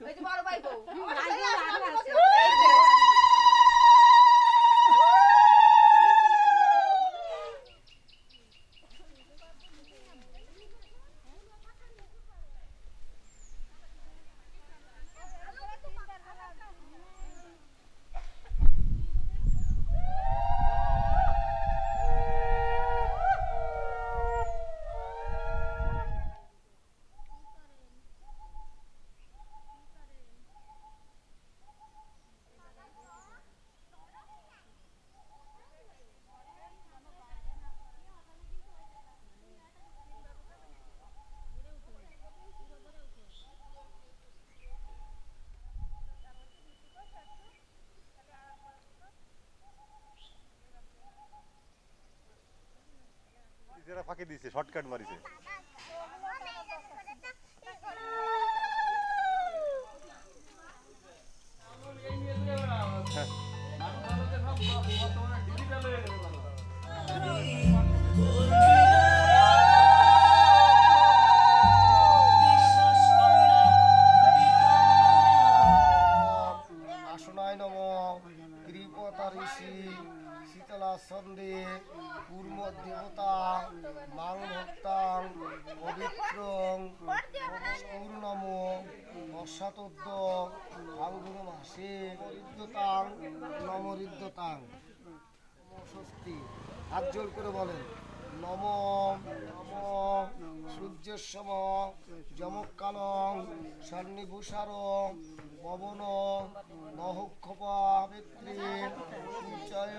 ওই যে বড় ভাই বউ যারা ফাঁকি দিয়েছে শর্টকাট মারিছে আসনায় নম কৃপতা ঋষি শীতলা সন্ধে কূর্ম দেবতা মাং ভক্তাং পবিত্রং পূর্ণম বর্ষাতদ্য ফাল্গুন মাসে ঋদ্ধতাং নমঋদ্ধতাং স্বস্তি। হাত জোর করে বলেন নম নম সূর্যসম যমকালং সন্নিভূষার পবন নহক্ষপাবিত্রী সূর্যয়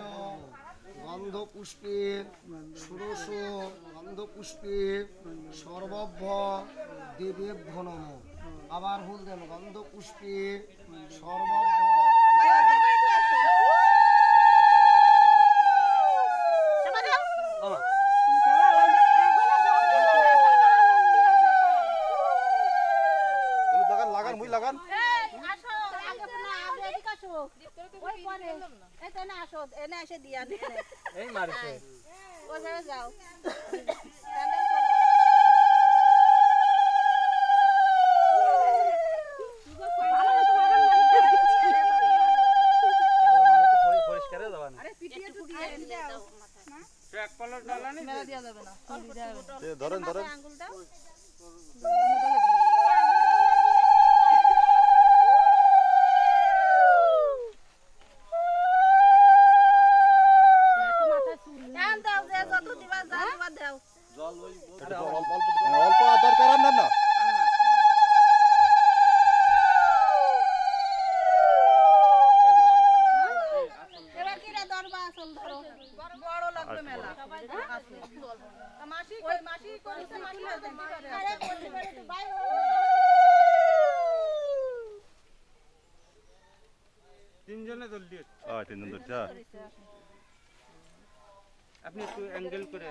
গন্ধপুষ্পে ষোড়শ গন্ধপুষ্পে সর্বভ্য দেবেভ্য নম। আবার ভুল দেন গন্ধপুষ্পে সর্বভ্য লাগান মুই লাগান এই মারছে যাও পরিষ্কারে যাবা না এক পালট ডালানি মেলা দেয়া যাবে না ধরেন ধরেন অল্প দরকার আর না বড় লাগবে মেলা মাসি মাসি করেছে তিনজনে দল দিয়ে তিনজন ধরছে আপনি একটু অ্যাঙ্গেল করে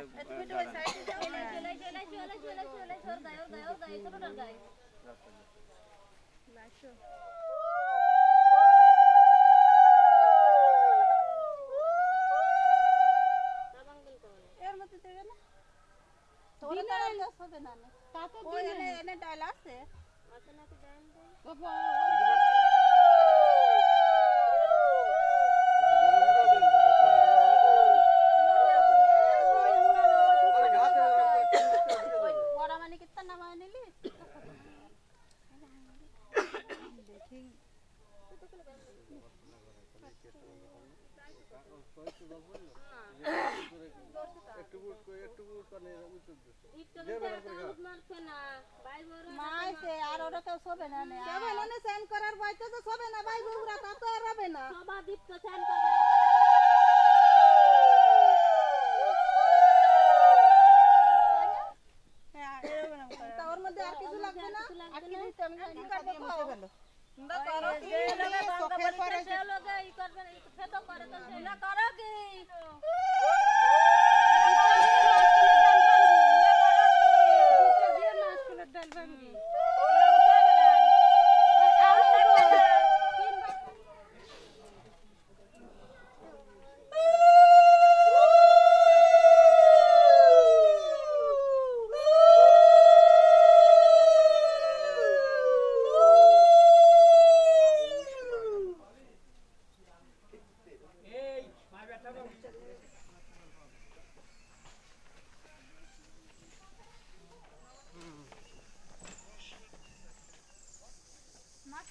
এর মধ্যে দেবে না হবে না এনে ডাল আছে নাকি করার বয়তে তো হবে না ভাই বউরা তা তো আর হবে না সমাদীপ তো স্নান করবে ওর মধ্যে আর কিছু লাগবে না আর কি দিতে আমি কি করব ফেলো না করো কি চোখের পরে সে লগে ই করবে খেতো করে তো সে না করো কি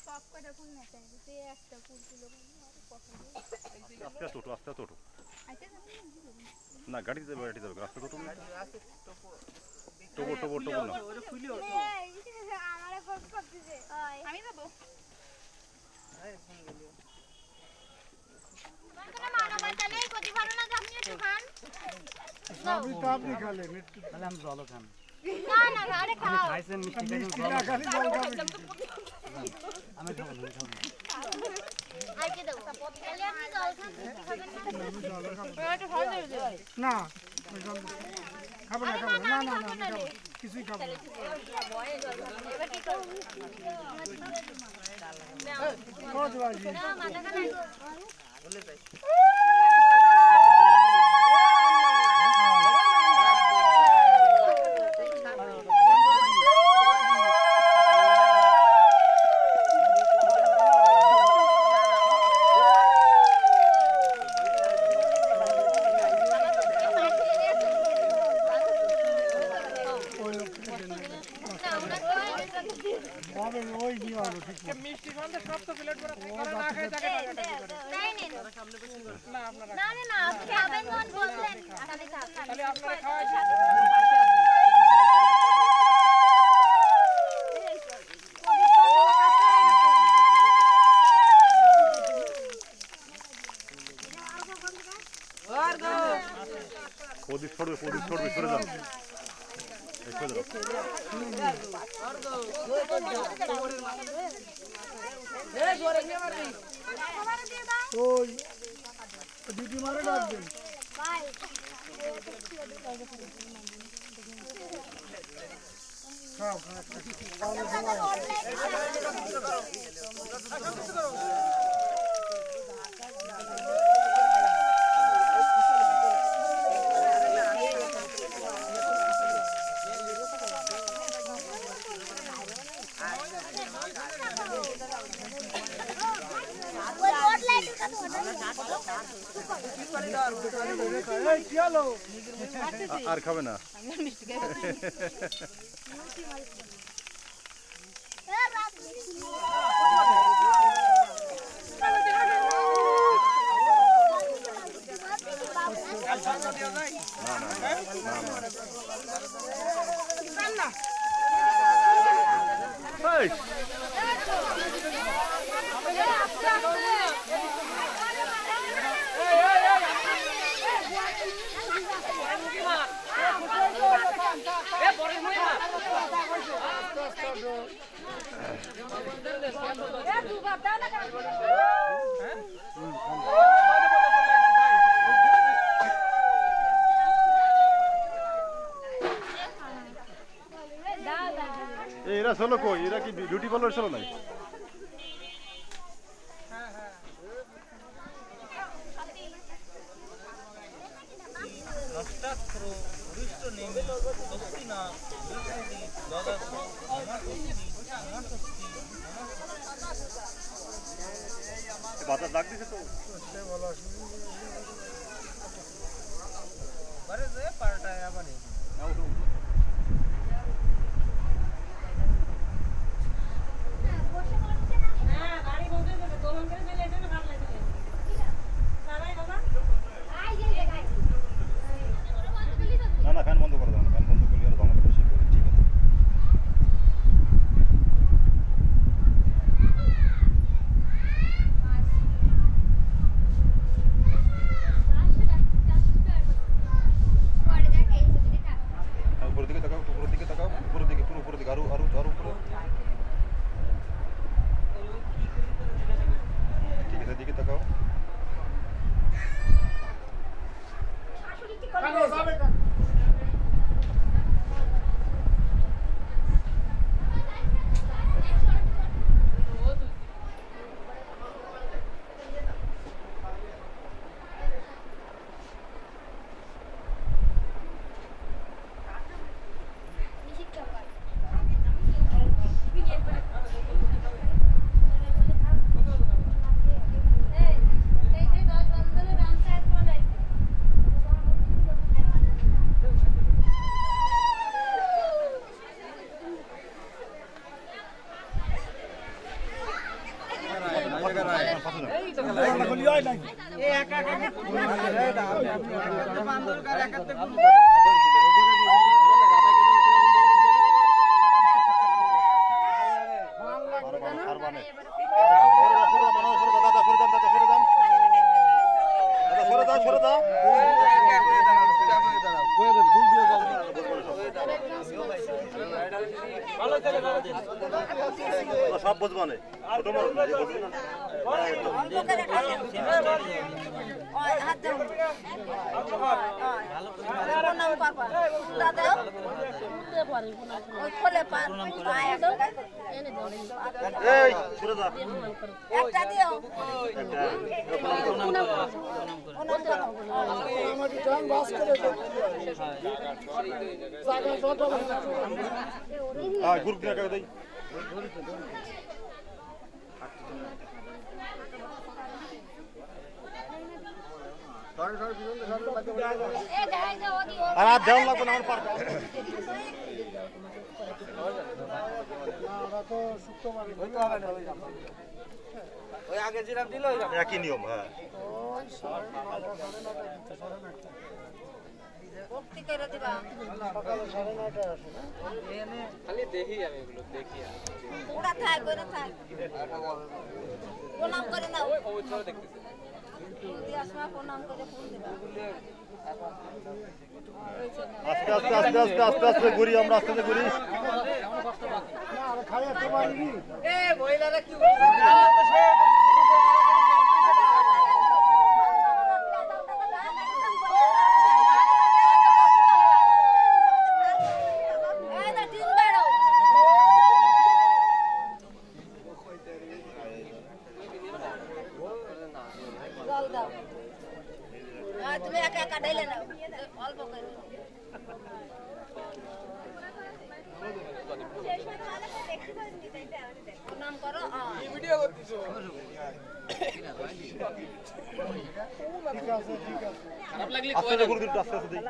সব কটা ফুল না চাইবে সে একটা ফুল ছিল আস্তে আস্তে ওঠো, আস্তে আস্তে ওঠো। আইতে যাবে না গাড়ি যাবে, গাড়ি যাবে, রাস্তা টোটো না। টোবো টোবো টোবো না। আমারে ফোন করতেছে আমি যাব মানবতা নেই কতি ভালো না আপনি একটু খান সবই তো আপনি খালে মিষ্টি তাহলে আমি জলও খান। না না আরে খাও খাইছেন মিষ্টি মিষ্টি না খালি জল খাবেন আমি খাবো না, আমি খাবো না। আর কি দেব তাহলে আপনি জল খান মিষ্টি খাবেন না একটু ভালো দেবে না আমি জল খাবো না খাবো না না না আমি খাবো কিছুই খাবো না এবার কি করব কত বাজি না মাথা খানা হবে ওই কি হবে ঠিক আছে মিষ্টি খান তো সব তো প্লেট ভরা করে না খাই থাকে তাই নেন না না না আপনি খাবেন কোন বললেন তাহলে তাহলে আপনারা খাওয়া প্রদীপ ছড়বে, প্রদীপ ছড়বে, সরে যান। এই সরে যাও। ওই দিদি মারে ডাকবেন বাই খাও খাও এই কি হলো আর খাবে না। এই, এরা চলো কই? এরা কি বিউটি পার্লার চলো নাই? বাজার ডাক দিছে তো। না না ফ্যান বন্ধ করে দাও, ফ্যান বন্ধ করলে আর ঝামেলা বেশি হবে। ঠিক আছে। সব বুঝবো না ছোট মানুষ এই সরে যা গ্রুপ না দেই আর আর দেওয়া লাগবে না আমার পার ওই আগে যেরকম দিল একই নিয়ম হ্যাঁ খালি দেখি আমি এগুলো দেখি ওরা থাক ওরা থাক প্রণাম করে নাও ওই তো দেখতেছি দিয়ার সময় প্রণাম করে ফুল দেবা আস্তে আস্তে আস্তে আস্তে আস্তে আস্তে ঘুরি আমরা আস্তে আস্তে ঘুরি এ মহিলারা কি তুমি একা একা ঢেলে নাও অল্প করে প্রণাম করো ভিডিও করতেছো খারাপ লাগলে আস্তে আস্তে ঘুরি আস্তে আস্তে দেই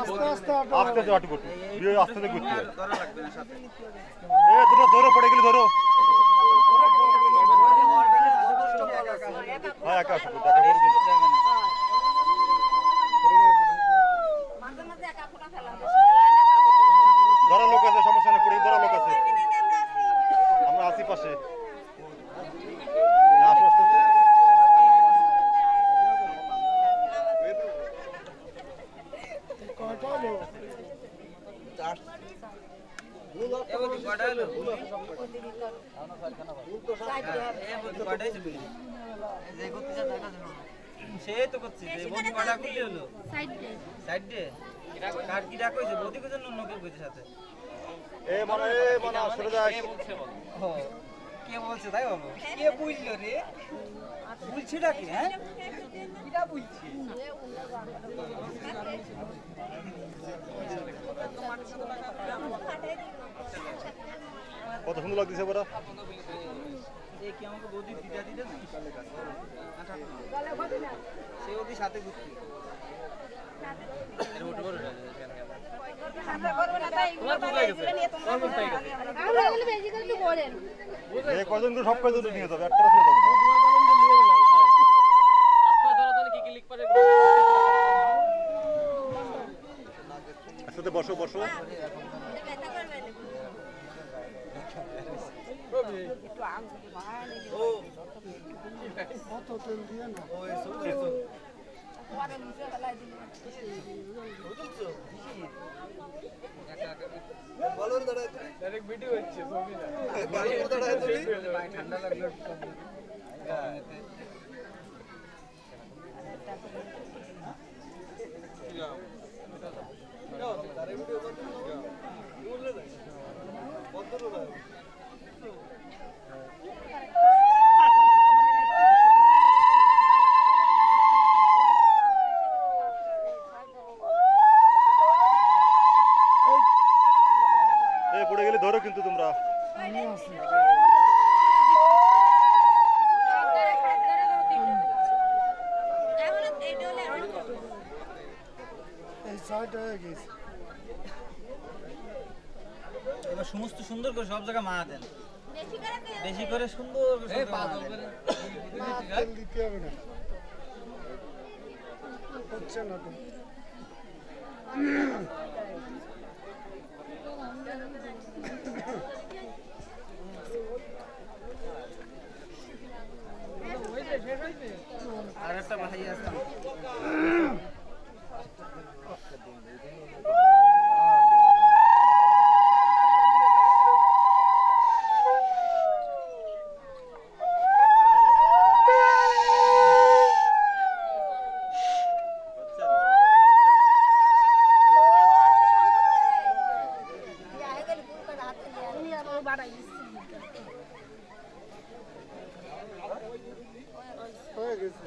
আস্তে আস্তে হাঁটু করতে বিয়ে আস্তে আস্তে ঘুরতে ধরা লাগবে না সাথে এ তোমরা ধরো পড়ে গেলে ধরো হ্যাঁ একা আসো মাঝে মাঝে একা ফোটা ফেলা ধরা লোক আছে সমস্যা নেই পড়ে ধরা লোক আছে আমরা আসি পাশে আসো আস্তে আস্তে এবারে কটালো যে করতে টাকা দেব সে তো করছে যে বডি কটা খুলে হলো সাইড দে কার কি ডাক কইছে বডি কইছে অন্য কেউ কইছে সাথে এ মানে সরে যা কে বলছে তাই বলো কে বুঝলো রে বুঝছিটা কি হ্যাঁ কিটা বুঝছি কত সুন্দর লাগতেছে বড় এই কি আমাকে বডি দিটা দিতে না সে ওদি সাথে ঘুরতে এর ওট বড় কজন তো সব কজন নিয়ে যাবে একটা ছেড়ে যাবো একসাথে বসো বসো ভিডিও হচ্ছে ঠান্ডা লাগলো পড়ে গেলে ধরো কিন্তু তোমরা এবার সমস্ত সুন্দর করে সব জায়গায় মা দেন বেশি করে সুন্দর না তেল দিতে হবে না হচ্ছে না তো আর একটা ভাই আছে হয়ে গেছে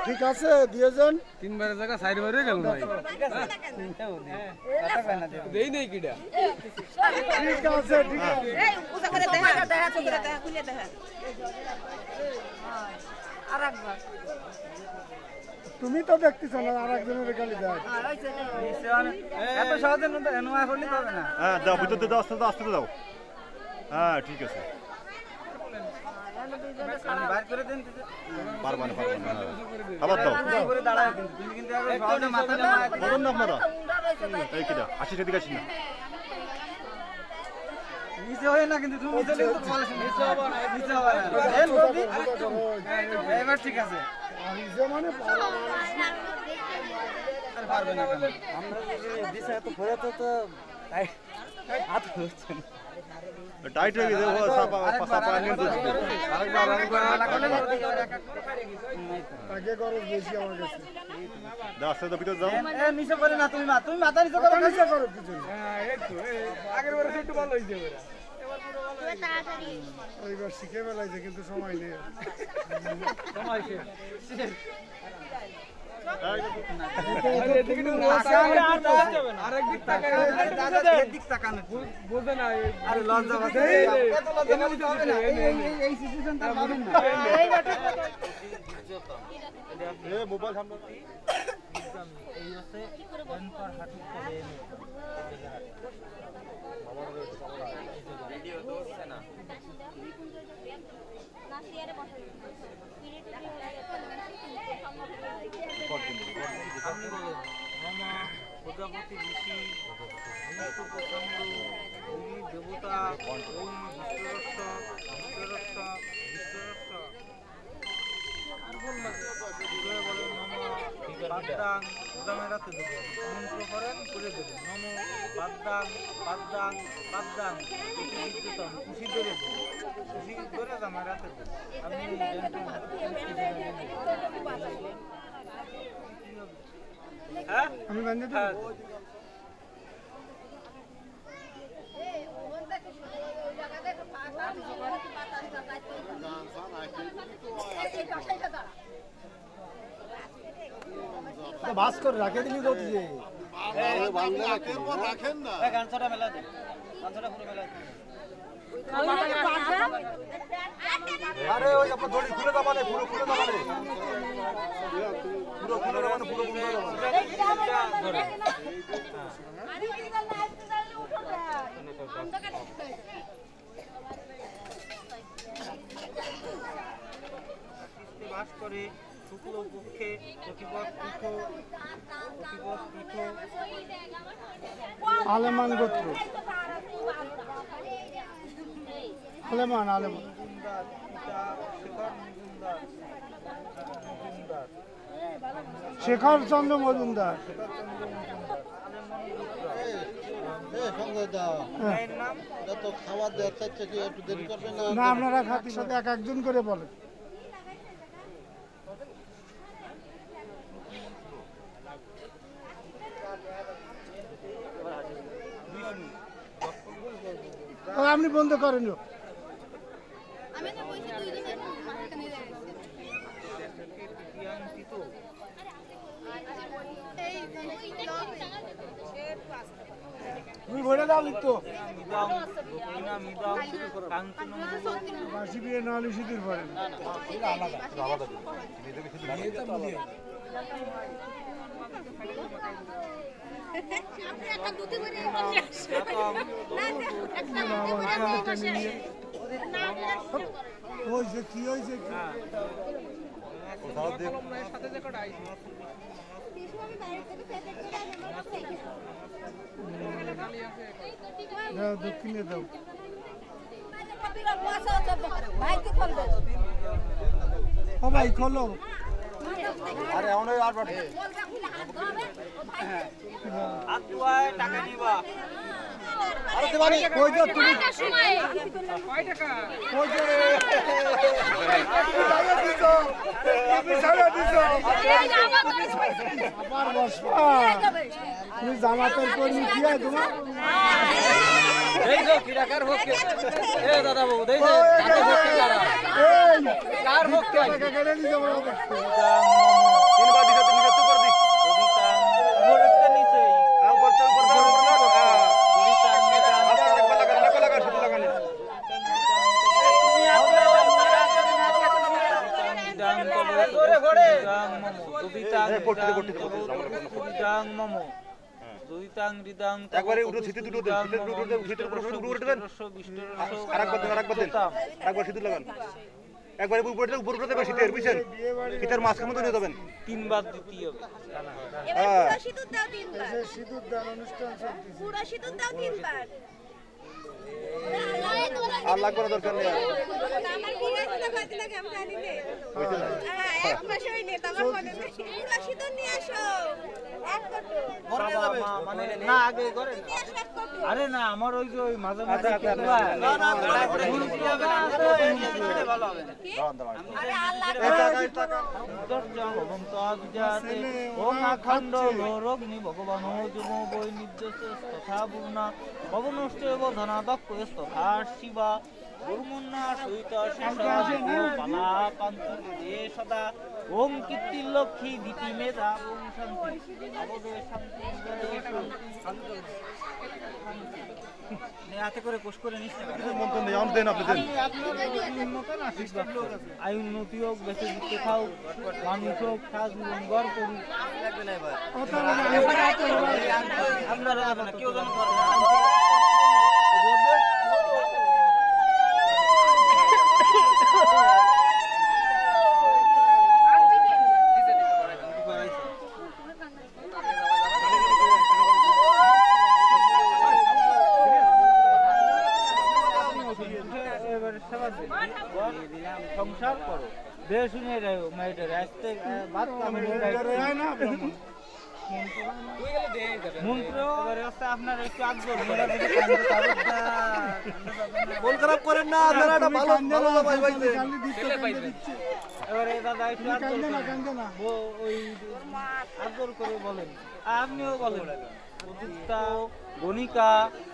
ঠিক আছে দিয়ে যান তিনবারের জায়গা চারবারে গেল ভাই দেই নেই কিডা ঠিক আছে ঠিক আছে তুমি তো দেখতেছ না আর একজনের গালি দেয় এত সহজে নোয়া করলে হবে না হ্যাঁ দাও ভিতর দাও আস্তে দাও আস্তে দাও হ্যাঁ ঠিক আছে বাইর করে দেন পারবা না আবার দাও করে দাঁড়াও কিন্তু তুমি কিন্তু সহজে মাথা না বলুন না আপনারা এই কিটা 80 দিকে আছি না নিচে হয় না কিন্তু তুমি নিচে কিন্তু বলেছ নিচে হবে না নিচে হবে না এবার ঠিক আছে নিজে মানে আর পারবে না কেন আমরা দিশা এত ভরে তো হাত হচ্ছে না টাইট হয়ে গেছে ও সাপা সাপা নিয়ে দিচ্ছে আরেকবার আগে খরচ বেশি আমার কাছে দাও আস্তে দাও ভিতর যাও এ নিচে করে না তুমি মাথা নিচে করো নিচে করো কিছু হ্যাঁ এই তো আগের বারে একটু ভালো হইছে এবারে এইবার শিখে ফেলাইছে কিন্তু সময় নেই সময় শেষ আরেক দিক তাকায় দিক তাকানো বোঝে না আরে লজ্জা পাচ্ছে এত লজ্জা পাচ্ছে হবে না এই সিচুয়েশনটা পাবেন না এ মোবাইল সামনে এই হচ্ছে ওয়ান পার হাঁটু করে ভিডিও তো হচ্ছে না মামা প্রজাপতি ঋষি দেবতা মন্ত্র করেন করে দেবেন নম পাদ্দাং পাদ্দাং পাদ্দাং খুশি ধরে খুশি ধরে জামা রাতে আপনি হ্যাঁ আমি বান্ধে হ্যাঁ বাস করে রাখে দিলি তো তুই গানছাটা মেলা দে গানছাটা পুরো মেলা দে আরে ওই আপনার দড়ি খুলে দাও মানে পুরো খুলে দাও মানে পুরো খুলে দাও মানে পুরো বন্ধ দাও মানে বাস করে শুক্ল পক্ষে প্রতিপদ পীঠ আলেমান গোত্র আলেমান মজুমদার পিতা শেখর চন্দ্র মজুমদার শেখর চন্দ্র মজুমদার মায়ের নাম না আপনারা খাতির সাথে এক একজন করে বলেন আপনি বন্ধ করেন তুমি বলে দাও আলিত মিদং দক্ষিণা মিদং কাঞ্চনম বাসি বিয়ে না হলে সিঁদুর পরে না আলাদা বিয়ে থেকে শুধু একটা দুটি করে বসে আসে না একটা দুটি করে বসে আসে হয়েছে কি হয়েছে কি সাথে যে কটা আইছে দাও দক্ষিণে দাও ও ভাই খোলো আরে এখন আর বাড়ি আতুয়ায় টাকা দিবা আরে দেবানি কই যা তুমি সময় কয় টাকা কই যা তুমি ছাড়া দিছো আবার বসবা তুমি জামাতের কর্মী কি হয় তোমার দেইছো কি টাকার হচ্ছে এ দাদা বাবু দেইছো টাকা হচ্ছে কারা এই কার হচ্ছে টাকা কেটে দিছো বড় তিনবার দিছে তিনবার তো করে দি উপরটা নিচেই উপর তো উপর দুইটা লাগা শুধু লাগানি একবারে উঠো সিটি দুটো দেন ভিতরে উঠে দেন আরেকবার দেন একবার সিঁদুর লাগান একবারে উপর উপরে দেবেন শীতের বুঝছেন শীতের মাঝখানে মতো নিয়ে যাবেন তিনবার দিতে হবে এবার পুরো সিঁদুর দাও তিনবার সিঁদুর দান অনুষ্ঠান চলতেছে পুরো সিঁদুর দাও তিনবার আর লাগবে না দরকার নেই আমার বিয়ে হচ্ছে না কত লাগে আমি জানি না হ্যাঁ এক মাস হয়নি তোমার মনে নেই পুরো সিঁদুর নিয়ে আসো এক কটো মানে না আগে করে নিয়ে আসো এক কটো আরে না আমার ওই যে ওই মাঝে মাঝে ভালো হবে আরে আল্লাহ ওম আখণ্ড রগ্নি ভগবান যুব বৈ নির্দেশ তথা পূর্ণা ভবনষ্টেব ধনাদক্ষ তথা শিবা গুরুমন্না সহিত পালা কান্তি সদা ওম কীর্তি লক্ষ্মী দিতি মেধা ওম শান্তি অবদে শান্তি হাতে করে কোষ করে নিচ্ছে মন্ত্র নেই আমি দেন আপনি দেন আয় উন্নতি হোক বেঁচে দিতে খাও মানুষ হোক সাজ জীবন গড় করুক আপনারা কেউ যেন সংসার করো বেশ শুনে মেয়েটার আসতে বাদ মন্ত্র আপনার একটু আগ্রহ মন খারাপ করেন না আপনারা এটা ভালো ভালো পাইছে এবারে দাদা একটু ওই আদর করে বলেন আপনিও বলেন প্রযুক্তা গণিকা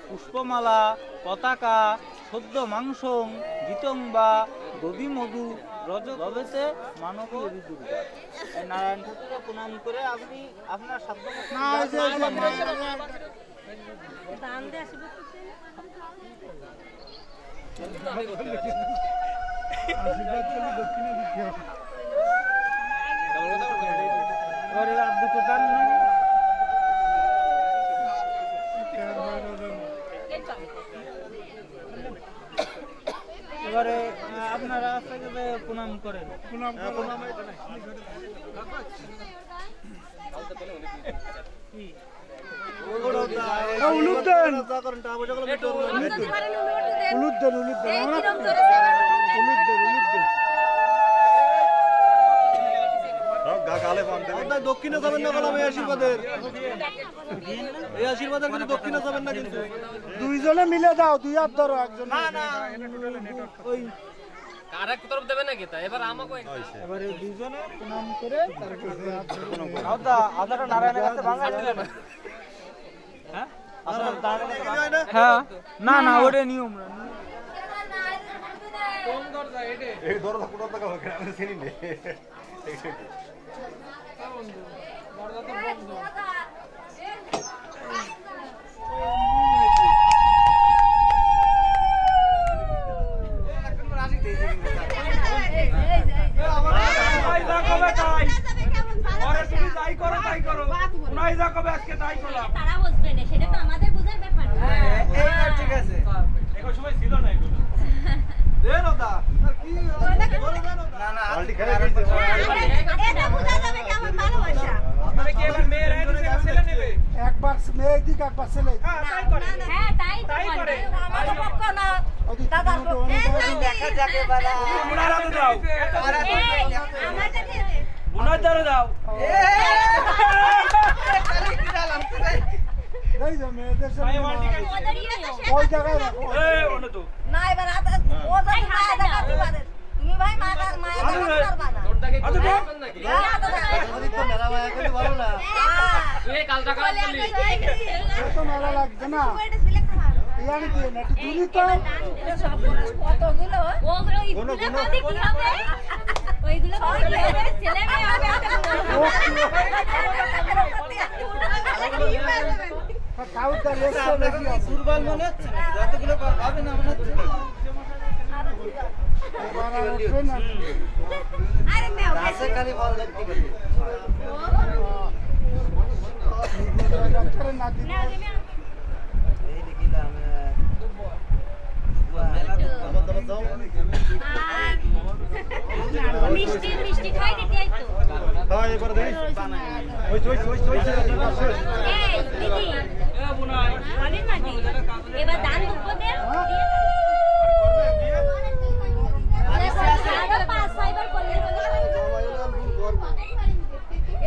পুষ্পমালা পতাকা সদ্য মাংস জিতং বা দধি মধু রজতে মানবী দুর্গা নারায়ণ ঠাকুরকে প্রণাম করে আপনি আপনার সাধ্য এবারে আর দুটো দান এবারে আপনারা প্রণাম করেন দক্ষিণে যাবেন না বললাম এই আশীর্বাদের কিন্তু দক্ষিণে যাবেন না কিন্তু দুইজনে মিলে দাও দুই হাত ধরো একজন ওই আরেক তরফ দেবে নাকি তা এবার আমাকে এবারে দুইজনে প্রণাম করে আদাটা নারায়ণের কাছে ভাঙা দিলেন হ্যাঁ হ্যাঁ না না ওটা নিয়ম কোন দরজা এটা এই দরজা কোন টাকা হবে আমি চিনি না দরজা তো বন্ধ ভাই যা কবে আজকে তাই করলাম তারা বুঝবে না, সেটা তো আমাদের বুঝার ব্যাপার না। এইবার ঠিক আছে এখন সময় ছিল না এগুলো দেন ওটা কি না না বালতি খেয়ে গেছে এটা বোঝা যাবে যে আমার ভালোবাসা। আপনারা কি এবার মেয়ের আইডি ছেলে নেবে একবার মেয়ে দিক একবার ছেলে হ্যাঁ তাই করে হ্যাঁ তাই তো তাই করে আমাদের পক্ষ না। ওদিক দেখা যাবে বালা বুনারা তো দাও আমার কাছে দে। বুনার দাও দাও এই যে মেয়েদের ভাই বালতি খাই ওদের ইয়ে তো শেষ। ওই জায়গায় রাখো এই ওনে তো না এবার ও তো মায়া দেখাতে পারে। তুমি ভাই মায়া দেখাতে পারবা না। তোরটাকে আচ্ছা তো নাকি ওদিক তো মেলা মায়া কিন্তু ভালো না তুই এই কালটা কাজ করলি এত মেলা লাগছে না এটা সিলেক্ট করা। ইয়ানি দিয়ে না একটু দূরই তো কতগুলো ওগুলো ইগুলো কাঁদে কি হবে ওইগুলো কাঁদে কি হবে ছেলে মেয়ে হবে কাউটা রেস্ট বেশি আছে দুর্বল মনে হচ্ছে না যতগুলো পাবে না মনে হচ্ছে এবার আর উঠবে না আরে মেয়ে রাসে খালি বল দেখতে গেছে ডাক্তারের নাতি এই দেখিলাম মিষ্টি মিষ্টি খাই দিতে আইতো হ্যাঁ এবার দেখ ওই এই দিদি এ বুনাই বলেন না দিদি এবার দান দুঃখ দে আরো 5-6 বার করলে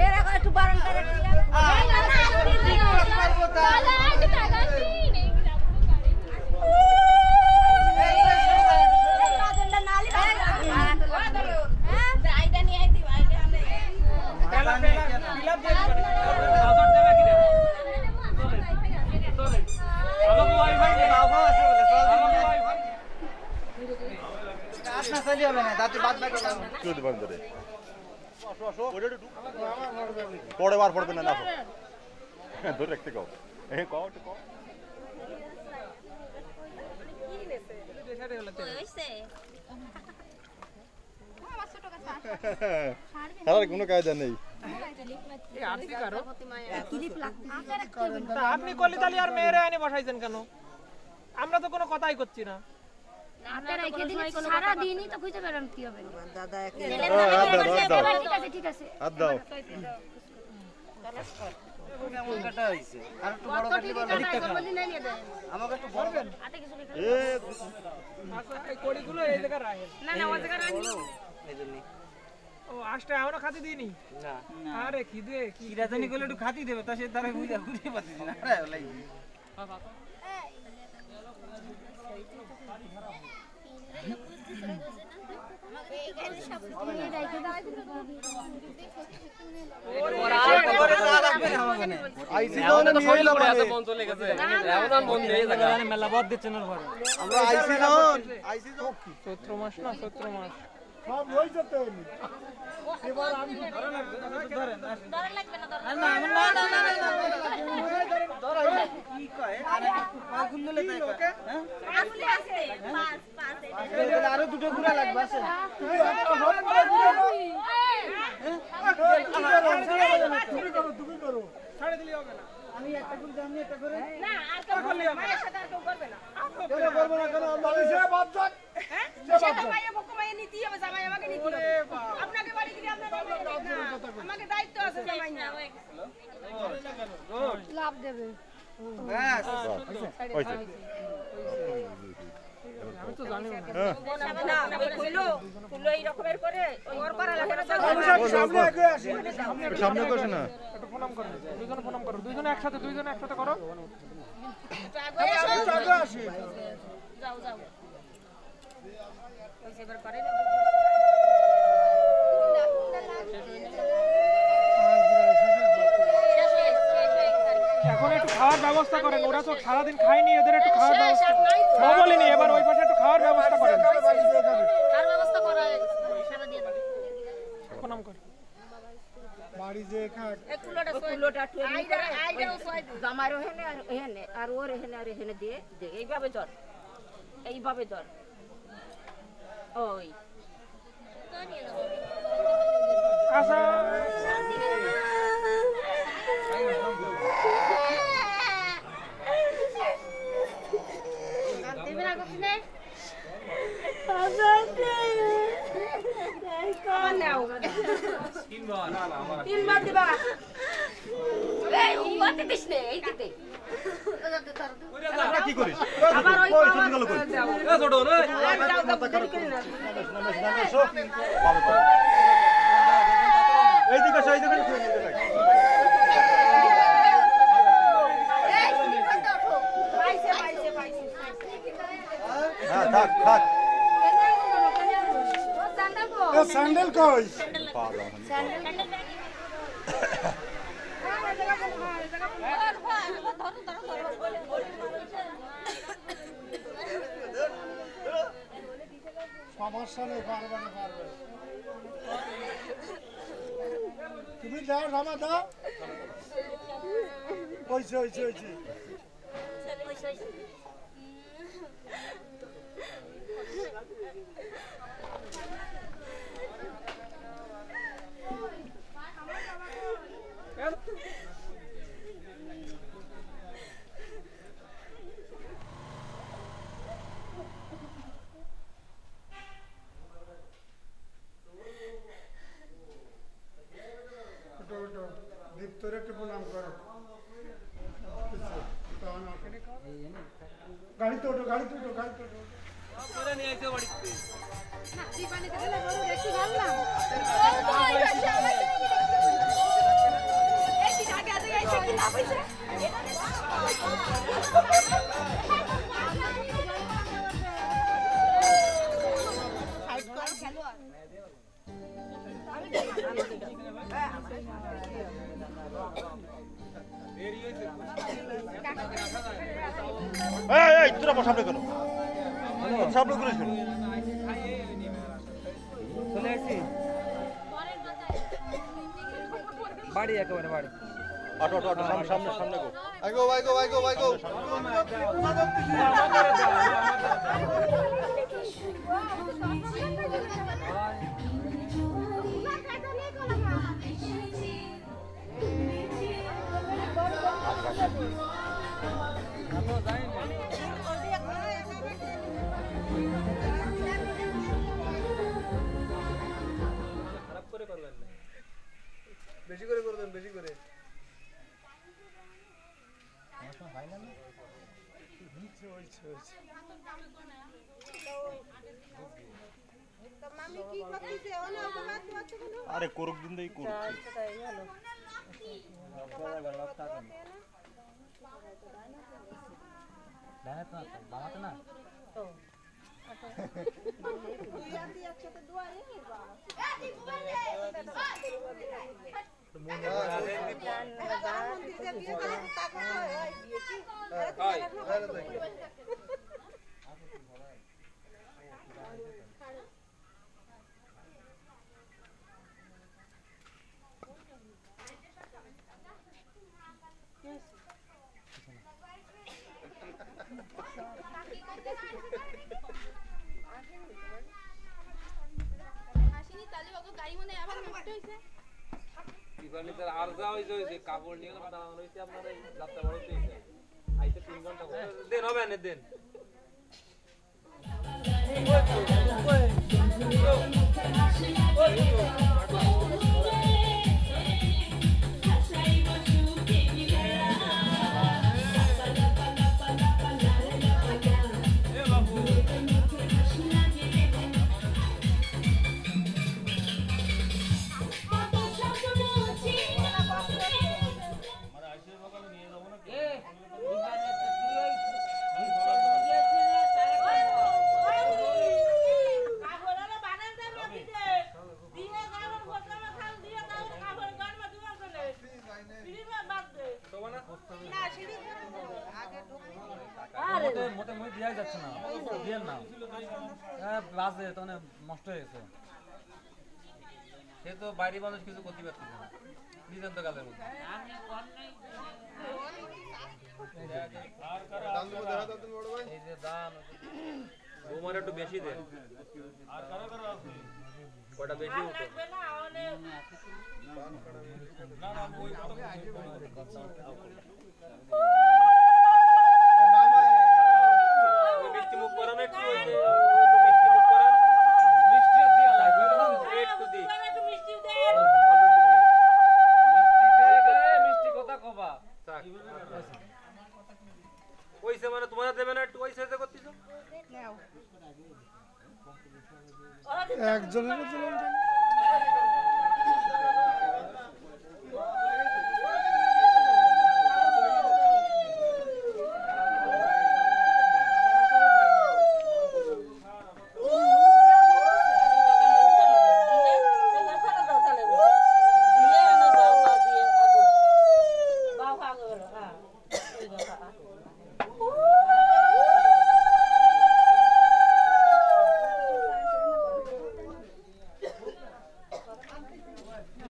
এর আগে একটু বারণ করে বিলাপ দিয়ে বাজার দেবে কি রে চলে আমাকে ওয়াইফাই দে বাবা আছে বলে চল আমাকে ওয়াইফাই আপনা চলি হবে না দাঁতে বাদ বাকি দাও কেউ দিবেন ধরে পরে বার পড়বে না না ধরে রাখতে কও এই কও তো কও তার কোনো কায়দা নেই তা আপনি কলিতালি আর মেয়েরে আইনে বসাইছেন কেন আমরা তো কোনো কথাই করছি না সারা দিনই তো খুঁজে বেড়ান কি হবে ঠিক আছে হাত দাও কেমন কাটা হইছে আর একটু বড় কাটলি বড় আমাকে একটু বড় দেন এ এই কড়িগুলো এই জায়গা রাখেন না না ও জায়গা রাখি এইজন্য ও আজটা এখনো খাতি দিইনি না আরে খিদে কি কিরাজানি করলে একটু খাতি দেবে তা সে তারে বুঝা বুঝে পাচ্ছি না আরে ওলাই আইসি যখন নিয়ে এলাম মন চলে গেছে এখন মন নেই জায়গা মেলা বাদ দিচ্ছেন না ঘরে আমরা আইসি যখন চৈত্র মাস না চৈত্র মাস সব হয়ে যেতে এবার আমি ধরে লাগবে না না না না না কি কয় আরে গুন্নলে তাই কয় হ্যাঁ আসলে আছে পাঁচ আরো দুটো গুড়া লাগবে আছে তুমি করো ছাড়ে দিলে হবে না আমি একটা গুড় আমি একটা করে না আর কেউ করবে না মায়ের সাথে আর কেউ করবে না কেউ করবো না কেন আমরা সে বাদ যাক সেটা মায়ের পক্ষ মায়ের নীতি হবে জামাই আমাকে নীতি হবে আপনাকে বাড়ি দিলে আপনারা আমাকে দায়িত্ব আছে জামাই না লাভ দেবে ব্যাস হইছে আমি তো জানি না না ওই কইলো এই রকমের করে ওর করা লাগে না সামনে আগে আসি সামনে তো আসে না একটু প্রণাম করো দুইজনে প্রণাম করো দুইজনে একসাথে করো আগে আসি যাও ওই সেবার করে না এখন একটু খাওয়ার ব্যবস্থা করেন ওরা তো সারাদিন খায়নি এদের একটু খাওয়ার ব্যবস্থা বলিনি এবার ওই পাশে একটু খাওয়ার ব্যবস্থা করেন তার ব্যবস্থা করা সারা দিয়ে দেবে প্রণাম কর বাড়ি যে খাক কুলোটা টুই করে জামাই রহেনে আর এখানে আর ওর এখানে আর এখানে দিয়ে দে এইভাবে ধর ওই আচ্ছা তিনবার দিবা এই উম্মতে দিস নে এই দিতে কি করিস আবার ওই ওই ছোট গেল কই এ ছোট রে এইদিকে আসো এইদিকে পাইছে পাইছে পাইছে হ্যাঁ থাক থাক এ স্যান্ডেল কই সমস্যা নেই, পারবে না, পারবে। তুমি দাও, রামা দাও। হইছে, হইছে, হইছে। দীপ্তরে একটু প্রণাম করো। গাড়িতে ওঠো, গাড়িতে ওঠো, গাড়িতে ওঠো। করে নিয়ে আইছো বাড়িতে না দীপানিতে গেলে বড় বেশি ভাবলাম এই কি আগে আগে এসে কি লাভ হইছে এই তোরা সামনে করো সামনে করে শুনো চলে আসি বাড়ি একেবারে বাড়ি অটো অটো অটো সামনে সামনে সামনে গো আইগো আইগো আইগো আইগো বেশি করে করবেন বেশি করে আরে করুক দিন দেই করুক বামাতে না আর যা হইছে হইছে কাপড় নিয়ে দাঁড়ানো হইছে আপনার এই যাত্রা বড় হইছে আইতে 3 ঘন্টা দেন হবে না দেন মোটে মই দিয়া যাচ্ছে না দিয়েন না বাজে তো নষ্ট হয়ে গেছে সে তো বাইরে মানুষ কিছু করতে পারছে না নিজের তো গালের মধ্যে এই যে দাম তোমার একটু বেশি দেন আর কারা কারা আছে কটা বেশি উঠে না না ওই মিষ্টি মুখ করানো একটু